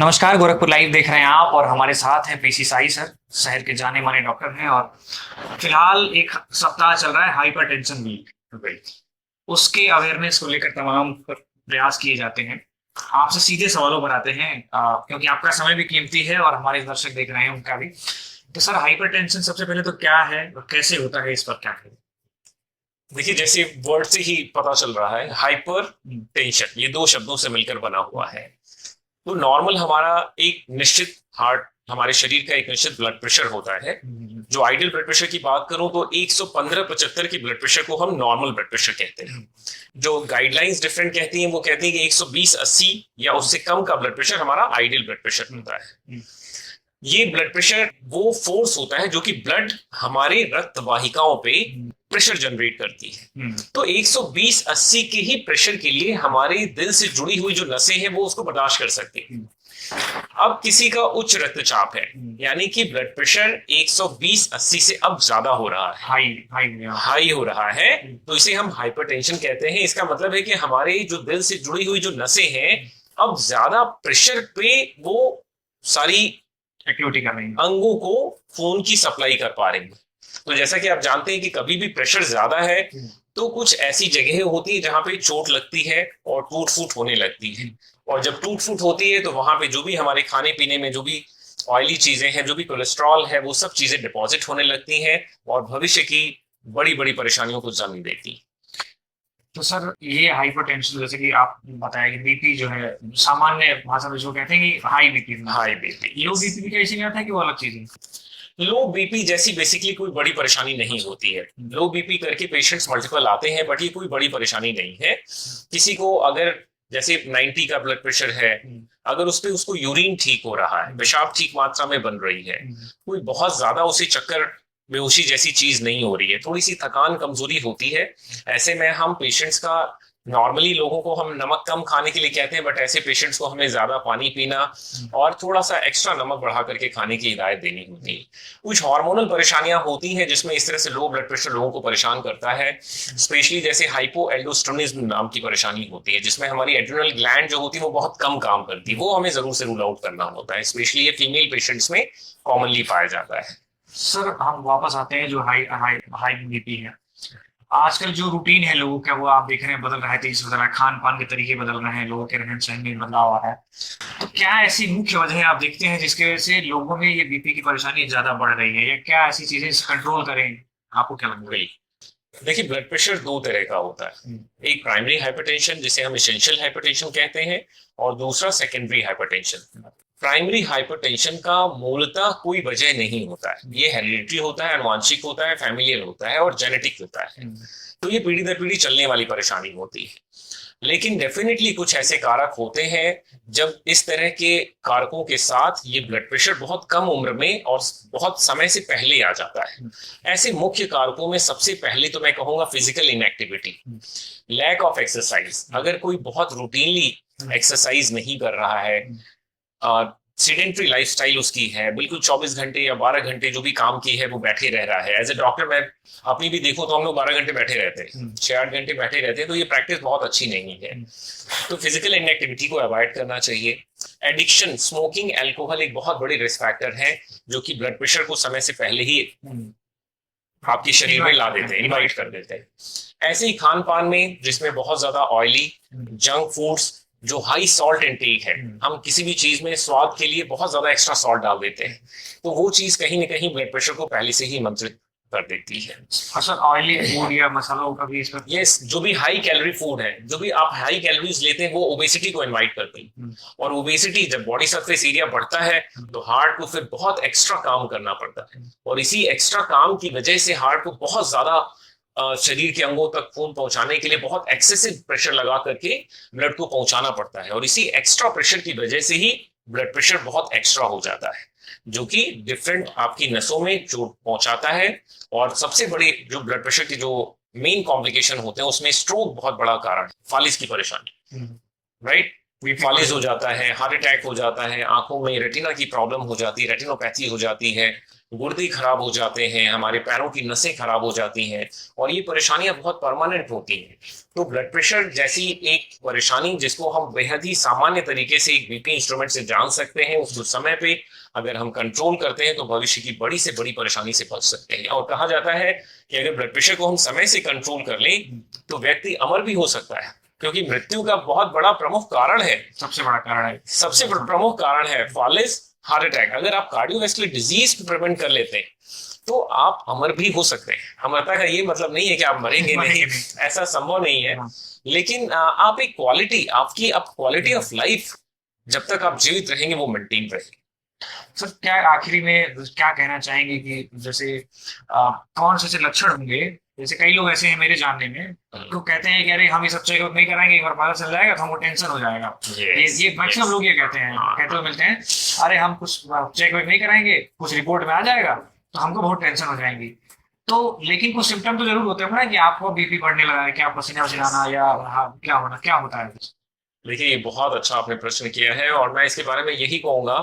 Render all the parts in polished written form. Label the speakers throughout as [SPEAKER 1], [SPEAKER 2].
[SPEAKER 1] नमस्कार, गोरखपुर लाइव देख रहे हैं आप और हमारे साथ हैं पीसी साई सर। शहर के जाने माने डॉक्टर हैं और फिलहाल एक सप्ताह चल रहा है हाइपरटेंशन वीक। उसके अवेयरनेस को लेकर तमाम प्रयास किए जाते हैं। आपसे सीधे सवालों पर आते हैं, क्योंकि आपका समय भी कीमती है और हमारे दर्शक देख रहे हैं उनका भी। तो सर, हाइपरटेंशन सबसे पहले तो क्या है और कैसे होता है, इस पर क्या कहें?
[SPEAKER 2] देखिए, जैसे वर्ड से ही पता चल रहा है, हाइपर टेंशन ये दो शब्दों से मिलकर बना हुआ है। तो नॉर्मल हमारा एक निश्चित हार्ट, हमारे शरीर का एक निश्चित ब्लड प्रेशर होता है। जो आइडियल ब्लड प्रेशर की बात करूं तो 115/75 की ब्लड प्रेशर को हम नॉर्मल ब्लड प्रेशर कहते हैं। जो गाइडलाइंस डिफरेंट कहती हैं, वो कहती है कि 120/80 या उससे कम का ब्लड प्रेशर हमारा आइडियल ब्लड प्रेशर होता है। ये ब्लड प्रेशर वो फोर्स होता है जो कि ब्लड हमारे रक्त वाहिकाओं पे प्रेशर जनरेट करती है। तो 120/80 के ही प्रेशर के लिए हमारे दिल से जुड़ी हुई जो नसें हैं वो उसको बर्दाश्त कर सकती हैं। अब किसी का उच्च रक्तचाप है, यानी कि ब्लड प्रेशर 120/80 से अब ज्यादा हो रहा है,
[SPEAKER 1] हाई हाई
[SPEAKER 2] हाई हो रहा है, तो इसे हम हाइपरटेंशन कहते हैं। इसका मतलब है कि हमारे जो दिल से जुड़ी हुई जो नसें हैं अब ज्यादा प्रेशर पे वो सारी
[SPEAKER 1] एक्टिविटी कर रही है।
[SPEAKER 2] अंगों को खून की सप्लाई कर पा रही है। तो जैसा कि आप जानते हैं कि कभी भी प्रेशर ज्यादा है तो कुछ ऐसी जगह होती है जहां पे चोट लगती है और टूट फूट होने लगती है। और जब टूट फूट होती है तो वहां पे जो भी हमारे खाने पीने में जो भी ऑयली चीजें हैं, जो भी कोलेस्ट्रॉल है, वो सब चीजें डिपॉजिट होने लगती हैं और भविष्य की बड़ी बड़ी परेशानियों को जन्म देती है।
[SPEAKER 1] तो सर, ये हाइपरटेंशन जैसे कि आप बताया कि बीपी जो है, सामान्य भाषा में जो कहते हैं कि हाई बीपी,
[SPEAKER 2] हाई बीपी,
[SPEAKER 1] लो बीपी भी कैसे नहीं आता है कि वो अलग चीज है?
[SPEAKER 2] लो बीपी जैसी बेसिकली कोई बड़ी परेशानी नहीं होती है। लो बीपी करके पेशेंट्स मल्टीपल आते हैं, बट ये कोई बड़ी परेशानी नहीं है। किसी को अगर जैसे 90 का ब्लड प्रेशर है, अगर उस पे उसको यूरिन ठीक हो रहा है, पेशाब ठीक मात्रा में बन रही है, कोई बहुत ज्यादा उसे चक्कर बेहोशी जैसी चीज नहीं हो रही है, थोड़ी सी थकान कमजोरी होती है, ऐसे में हम पेशेंट्स का, नॉर्मली लोगों को हम नमक कम खाने के लिए कहते हैं, बट ऐसे पेशेंट्स को हमें ज्यादा पानी पीना और थोड़ा सा एक्स्ट्रा नमक बढ़ा करके खाने की हिदायत देनी होती है। कुछ हार्मोनल परेशानियां होती हैं जिसमें इस तरह से लो ब्लड प्रेशर लोगों को परेशान करता है। स्पेशली जैसे हाइपो एल्डोस्टेरोनिज्म नाम की परेशानी होती है, जिसमें हमारी एड्रिनल ग्लैंड जो होती है वो बहुत कम काम करती है, वो हमें जरूर से रूल आउट करना होता है। स्पेशली ये फीमेल पेशेंट्स में कॉमनली पाया जाता है।
[SPEAKER 1] सर, हम वापस आते हैं जो हाई हाई हाई बीपी है। आजकल जो रूटीन है लोगों का, वो आप देख रहे हैं बदल रहा है, तेजी से बदल रहा है, खान पान के तरीके बदल रहे हैं, लोगों के रहन सहन में बदलाव आ रहा है। तो क्या ऐसी मुख्य वजह आप देखते हैं जिसकी वजह से लोगों में ये बीपी की परेशानी ज्यादा बढ़ रही है, या क्या ऐसी चीजें कंट्रोल करें? आपको क्या लगता है?
[SPEAKER 2] देखिए, ब्लड प्रेशर दो तरह का होता है। एक प्राइमरी हाइपरटेंशन जिसे हम एसेंशियल हाइपरटेंशन कहते हैं, और दूसरा सेकेंडरी हाइपरटेंशन। प्राइमरी हाइपरटेंशन का मूलतः कोई वजह नहीं होता है, ये हेरिडिटरी होता है, आनुवांशिक होता है, फैमिलियल होता है और जेनेटिक होता है। तो ये पीढ़ी दर पीढ़ी चलने वाली परेशानी होती है। लेकिन डेफिनेटली कुछ ऐसे कारक होते हैं, जब इस तरह के कारकों के साथ ये ब्लड प्रेशर बहुत कम उम्र में और बहुत समय से पहले आ जाता है। ऐसे मुख्य कारकों में सबसे पहले तो मैं कहूंगा physical inactivity, lack of exercise. अगर कोई बहुत रूटीनली एक्सरसाइज नहीं कर रहा है, सीडेंट्री लाइफस्टाइल उसकी है, बिल्कुल 24 घंटे या 12 घंटे जो भी काम की है वो बैठे रह रहा है। एज ए डॉक्टर मैं अपनी भी देखूं तो हम लोग 12 घंटे बैठे रहते हैं, 6-8 घंटे बैठे रहते हैं, तो ये प्रैक्टिस बहुत अच्छी नहीं है। तो फिजिकल इनएक्टिविटी को अवॉइड करना चाहिए। एडिक्शन, स्मोकिंग, अल्कोहल एक बहुत बड़ी रिस्क फैक्टर है जो कि ब्लड प्रेशर को समय से पहले ही आपके शरीर में ला देते हैं, इनवाइट कर देते हैं। ऐसे ही खान पान में जिसमें बहुत ज्यादा ऑयली जंक फूड्स, जो हाई सॉल्ट इनटेक है, हम किसी भी चीज में स्वाद के लिए बहुत ज्यादा एक्स्ट्रा सॉल्ट डाल देते हैं, तो वो चीज कहीं ना कहीं ब्लड प्रेशर को पहले से ही मंत्रित कर देती है।
[SPEAKER 1] अच्छा, ऑयली फूड या मसालों का भी इसमें?
[SPEAKER 2] यस, जो भी हाई कैलोरी फूड है, जो भी आप हाई कैलोरीज लेते हैं, वो ओबेसिटी को इनवाइट करती है। और ओबेसिटी, जब बॉडी सरफेस एरिया बढ़ता है तो हार्ट को फिर बहुत एक्स्ट्रा काम करना पड़ता है, और इसी एक्स्ट्रा काम की वजह से हार्ट को बहुत ज्यादा शरीर के अंगों तक खून पहुंचाने के लिए बहुत एक्सेसिव प्रेशर लगा करके ब्लड को पहुंचाना पड़ता है, और इसी एक्स्ट्रा प्रेशर की वजह से ही ब्लड प्रेशर बहुत एक्स्ट्रा हो जाता है, जो कि डिफरेंट आपकी नसों में चोट पहुंचाता है। और सबसे बड़े जो ब्लड प्रेशर की जो मेन कॉम्प्लिकेशन होते हैं उसमें स्ट्रोक बहुत बड़ा कारण है, फालिस की परेशानी, राइट। फालिस हो जाता है, हार्ट अटैक हो जाता है, आंखों में रेटिना की प्रॉब्लम हो जाती है, रेटिनोपैथी हो जाती है, गुर्दे खराब हो जाते हैं, हमारे पैरों की नसें खराब हो जाती हैं, और ये परेशानियां बहुत परमानेंट होती हैं। तो ब्लड प्रेशर जैसी एक परेशानी जिसको हम बेहद ही सामान्य तरीके से एक बीपी इंस्ट्रूमेंट से जान सकते हैं, उसको समय पे अगर हम कंट्रोल करते हैं तो भविष्य की बड़ी से बड़ी परेशानी से बच सकते हैं। और कहा जाता है कि अगर ब्लड प्रेशर को हम समय से कंट्रोल कर लें तो व्यक्ति अमर भी हो सकता है, क्योंकि मृत्यु का बहुत बड़ा प्रमुख कारण है,
[SPEAKER 1] सबसे बड़ा कारण है,
[SPEAKER 2] सबसे प्रमुख कारण है फॉलिस हार्ट अटैक। अगर आप कार्डियोवैस्कुलर डिजीज को प्रिवेंट कर लेते हैं तो आप अमर भी हो सकते हैं। अमरता का ये मतलब नहीं है कि आप मरेंगे नहीं, ऐसा संभव नहीं है, लेकिन आप एक क्वालिटी, आपकी अब क्वालिटी ऑफ लाइफ जब तक आप जीवित रहेंगे वो मेंटेन रहेगी।
[SPEAKER 1] सर क्या आखिरी में क्या कहना चाहेंगे कि जैसे कौन से लक्षण होंगे, जैसे कई लोग ऐसे हैं मेरे जानने में तो कहते हैं कि अरे हम ये सब चेकअप नहीं कराएंगे, एक बार पता चल जाएगा तो हमको टेंशन हो जाएगा। ये मैक्सिमम लोग ये कहते हैं, कहते हुए मिलते हैं, अरे हम कुछ चेक वेक नहीं कराएंगे, कुछ रिपोर्ट में आ जाएगा तो हमको बहुत टेंशन हो जाएंगी। तो लेकिन कुछ सिम्टम तो जरूर होते हैं ना कि आपको बीपी बढ़ने लगा है, क्या पसीना वसीना आना या क्या होना, क्या होता है?
[SPEAKER 2] देखिए ये बहुत अच्छा आपने प्रश्न किया है, और मैं इसके बारे में यही कहूंगा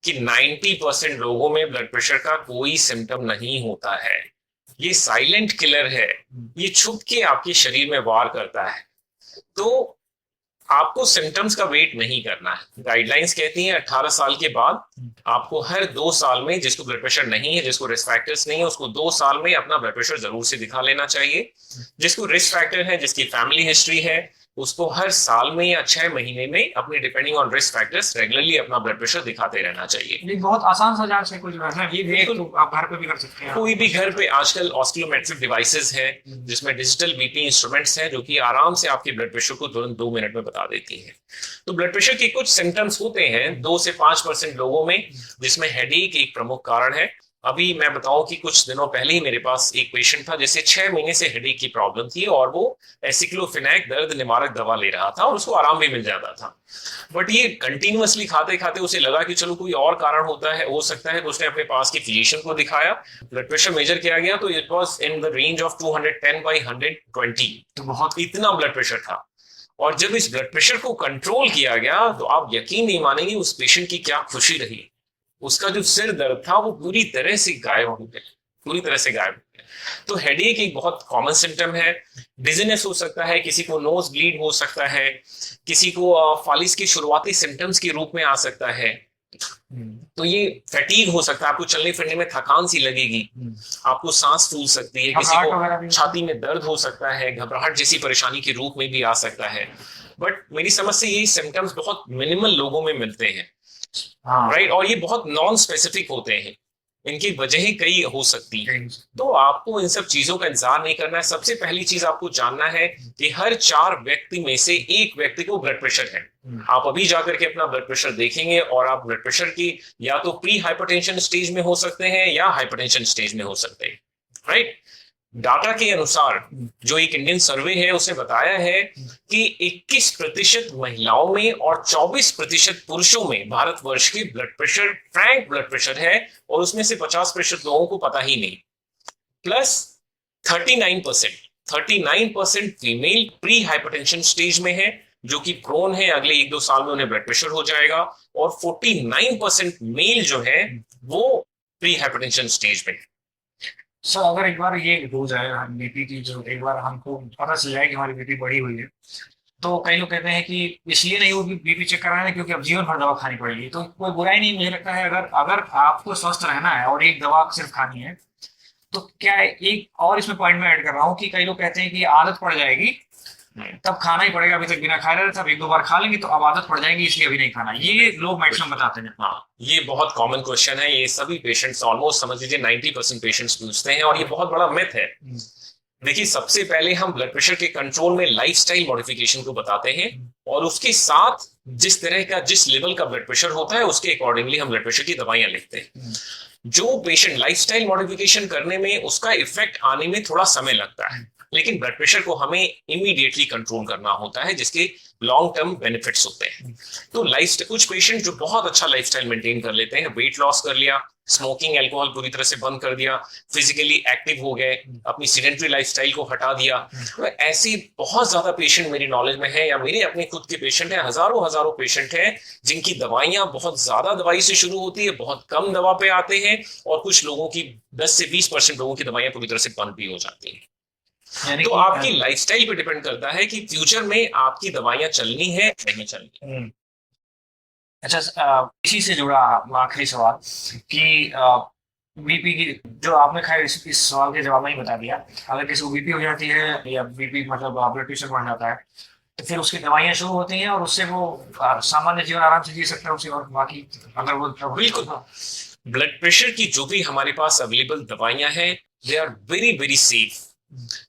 [SPEAKER 2] कि 90% लोगों में ब्लड प्रेशर का कोई सिम्टम नहीं होता है। ये साइलेंट किलर है, ये छुप के आपके शरीर में वार करता है। तो आपको सिम्टम्स का वेट नहीं करना है। गाइडलाइंस कहती हैं 18 साल के बाद आपको हर 2 साल में, जिसको ब्लड प्रेशर नहीं है, जिसको रिस्क फैक्टर्स नहीं है, उसको 2 साल में अपना ब्लड प्रेशर जरूर से दिखा लेना चाहिए। जिसको रिस्क फैक्टर है, जिसकी फैमिली हिस्ट्री है, उसको हर साल में या 6 महीने में अपने depending on risk factors regularly अपना ब्लड प्रेशर दिखाते रहना चाहिए।
[SPEAKER 1] ये बहुत आसान सा जांच है, कुछ वैसा ये बिल्कुल तो आप घर पे भी कर सकते हैं।
[SPEAKER 2] कोई भी घर पे आजकल ऑस्किलोमेट्रिक डिवाइसेस है, जिसमें डिजिटल बीपी इंस्ट्रूमेंट्स हैं जो कि आराम से आपके ब्लड प्रेशर को तुरंत 2 मिनट में बता देती है। तो ब्लड प्रेशर के कुछ सिम्टम्स होते हैं 2 से 5% लोगों में, जिसमें हेडेक एक प्रमुख कारण है। अभी मैं बताऊं कि कुछ दिनों पहले ही मेरे पास एक पेशेंट था जिसे 6 महीने से हेडेक की प्रॉब्लम थी, और वो एसिक्लोफिनैक दर्द निवारक दवा ले रहा था और उसको आराम भी मिल जाता था। बट ये कंटिन्यूअसली खाते खाते उसे लगा कि चलो कोई और कारण होता है, हो सकता है, तो उसने अपने पास के फिजिशियन को दिखाया। ब्लड प्रेशर मेजर किया गया तो it was in the range of 210/120, तो बहुत इतना ब्लड प्रेशर था। और जब इस ब्लड प्रेशर को कंट्रोल किया गया तो आप यकीन नहीं मानेंगे उस पेशेंट की क्या खुशी रही। उसका जो सिर दर्द था वो पूरी तरह से गायब हो गया, पूरी तरह से गायब हो गया। तो हेडेक एक बहुत कॉमन सिम्टम है। डिजीनेस हो सकता है, किसी को नोज ब्लीड हो सकता है, किसी को फॉलिस के शुरुआती सिम्टम्स के रूप में आ सकता है। तो ये फैटीग हो सकता है, आपको चलने फिरने में थकान सी लगेगी, आपको सांस फूल सकती है, किसी को छाती में दर्द हो सकता है, घबराहट जैसी परेशानी के रूप में भी आ सकता है। बट मेरी समझ से ये सिम्टम्स बहुत मिनिमल लोगों में मिलते हैं, राइट? और ये बहुत नॉन स्पेसिफिक होते हैं, इनकी वजह कई हो सकती है। तो आपको इन सब चीजों का इंतजार नहीं करना है। सबसे पहली चीज आपको जानना है कि हर 4 व्यक्ति में से 1 व्यक्ति को ब्लड प्रेशर है। आप अभी जाकर के अपना ब्लड प्रेशर देखेंगे और आप ब्लड प्रेशर की या तो प्री हाइपरटेंशन स्टेज में हो सकते हैं या हाइपरटेंशन स्टेज में हो सकते हैं, राइट? डाटा के अनुसार जो एक इंडियन सर्वे है उसने बताया है कि 21% महिलाओं में और 24% पुरुषों में भारतवर्ष की blood pressure Frank blood pressure है, और उसमें से 50% लोगों को पता ही नहीं। Plus 39% female pre hypertension stage में है, जो कि प्रोन है अगले 1-2 साल में उन्हें ब्लड प्रेशर हो जाएगा, और 49% मेल जो है वो प्री हाइपरटेंशन स्टेज में है।
[SPEAKER 1] सर अगर एक बार ये हो जाए बीपी की, जो एक बार हमको पता चल जाए कि हमारी बीपी बढ़ी हुई है, तो कई लोग कहते हैं कि इसलिए नहीं वो बीपी चेक कराना क्योंकि अब जीवन भर दवा खानी पड़ेगी। तो कोई बुराई नहीं, मुझे लगता है अगर अगर आपको स्वस्थ रहना है और एक दवा सिर्फ खानी है तो क्या एक और इसमें पॉइंट में ऐड कर रहा हूँ कि कई लोग कहते हैं कि आदत पड़ जाएगी तब खाना ही पड़ेगा, अभी तक बिना खाए रहे थे, अब 1-2 बार खा लेंगे तो अब आदत पड़ जाएगी इसलिए अभी नहीं खाना। ये लोग मैक्सिमम बताते हैं।
[SPEAKER 2] हाँ, ये बहुत कॉमन क्वेश्चन है, ये सभी पेशेंट्स ऑलमोस्ट समझ लीजिए 90% पेशेंट्स पूछते हैं, और ये बहुत बड़ा मिथ है। देखिए सबसे पहले हम ब्लड प्रेशर के कंट्रोल में लाइफस्टाइल मॉडिफिकेशन को बताते हैं, और उसके साथ जिस तरह का, जिस लेवल का ब्लड प्रेशर होता है उसके अकॉर्डिंगली हम ब्लड प्रेशर की दवाइयां लिखते हैं। जो पेशेंट लाइफस्टाइल मॉडिफिकेशन करने में उसका इफेक्ट आने में थोड़ा समय लगता है, लेकिन ब्लड प्रेशर को हमें इमीडिएटली कंट्रोल करना होता है, जिसके लॉन्ग टर्म बेनिफिट्स होते हैं। तो लाइफ कुछ पेशेंट जो बहुत अच्छा लाइफस्टाइल मेंटेन कर लेते हैं, वेट लॉस कर लिया, स्मोकिंग अल्कोहल पूरी तरह से बंद कर दिया, फिजिकली एक्टिव हो गए, अपनी सीडेंटरी लाइफस्टाइल को हटा दिया, तो ऐसी बहुत ज्यादा पेशेंट मेरी नॉलेज में है या मेरे अपने खुद के पेशेंट हैं, हजारों हजारों पेशेंट हैं जिनकी दवाइयां बहुत ज्यादा दवाई से शुरू होती है, बहुत कम दवा पे आते हैं, और कुछ लोगों की 10 से 20% लोगों की दवाइयां पूरी तरह से बंद भी हो जाती हैं।
[SPEAKER 1] यानी
[SPEAKER 2] तो
[SPEAKER 1] कि
[SPEAKER 2] आपकी लाइफस्टाइल पे डिपेंड करता है कि फ्यूचर में आपकी दवाइयां चलनी है नहीं चलनी।
[SPEAKER 1] अच्छा, इसी से जुड़ा आखिरी सवाल कि बीपी की, जो आपने खैर इस सवाल के जवाब में ही बता दिया, अगर किसी को बीपी हो जाती है या बीपी मतलब ब्लड प्रेशर बढ़ जाता है, तो फिर उसकी दवाइयाँ शुरू होती हैं और उससे वो सामान्य जीवन आराम से जी सकता है उसे, और बाकी अगर वो
[SPEAKER 2] बिल्कुल, ब्लड प्रेशर की जो भी हमारे पास अवेलेबल दवाइयां हैं, they are very very safe.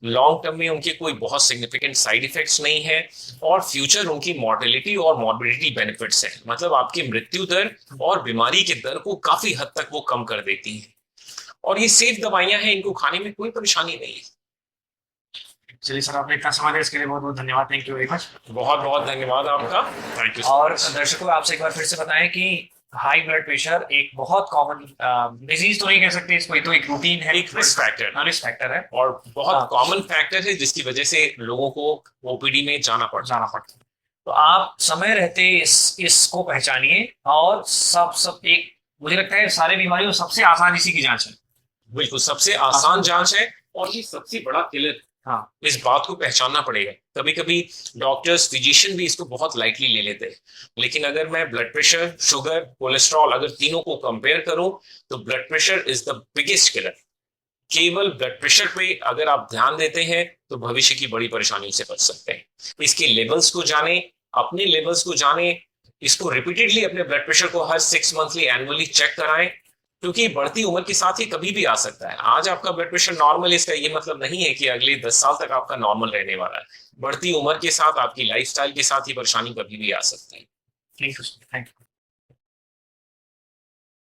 [SPEAKER 2] Long term में उनके कोई बहुत सिग्निफिकेंट साइड इफेक्ट्स नहीं है, और फ्यूचर उनकी मॉर्टेलिटी और मॉर्बिडिटी बेनिफिट्स हैं, मतलब आपकी मृत्यु दर और बीमारी के दर को काफी हद तक वो कम कर देती हैं, और ये सेफ दवाइयां हैं, इनको खाने में कोई परेशानी नहीं है।
[SPEAKER 1] चलिए सर, आपने इतना समय दिया इसके लिए बहुत बहुत धन्यवाद। Thank you very much.
[SPEAKER 2] बहुत बहुत धन्यवाद आपका। Thank you.
[SPEAKER 1] और दर्शकों, आपसे एक बार फिर से बताएं कि हाई ब्लड प्रेशर एक बहुत कॉमन डिजीज तो नहीं कह सकते इसको, ये तो एक रूटीन है,
[SPEAKER 2] एक रिस्क फैक्टर,
[SPEAKER 1] रिस्क फैक्टर है,
[SPEAKER 2] और बहुत
[SPEAKER 1] हाँ।
[SPEAKER 2] कॉमन फैक्टर है जिसकी वजह से लोगों को ओपीडी में जाना पड़ता
[SPEAKER 1] है। तो आप समय रहते इसको पहचानिए, और सब एक, मुझे लगता है सारी बीमारियों में सबसे आसान इसी की जांच है।
[SPEAKER 2] बिल्कुल, सबसे आसान जांच है, और ये सबसे बड़ा किलर।
[SPEAKER 1] हाँ,
[SPEAKER 2] इस बात को पहचानना पड़ेगा। कभी कभी डॉक्टर्स, फिजिशियन भी इसको बहुत लाइटली ले लेते हैं, लेकिन अगर मैं ब्लड प्रेशर, शुगर, कोलेस्ट्रॉल, अगर तीनों को कंपेयर करूं, तो blood pressure is the biggest killer. केवल ब्लड प्रेशर पे अगर आप ध्यान देते हैं तो भविष्य की बड़ी परेशानियों से बच सकते हैं। इसके लेवल्स को जाने, अपने लेवल्स को जाने, इसको रिपीटेडली अपने ब्लड प्रेशर को हर 6 मंथली एनुअली चेक कराएं, क्योंकि बढ़ती उम्र के साथ ही कभी भी आ सकता है। आज आपका ब्लड प्रेशर नॉर्मल, इसका ये मतलब नहीं है कि अगले 10 साल तक आपका नॉर्मल रहने वाला है। बढ़ती उम्र के साथ, आपकी लाइफस्टाइल के साथ ही परेशानी कभी भी आ सकती है।
[SPEAKER 1] Thank you.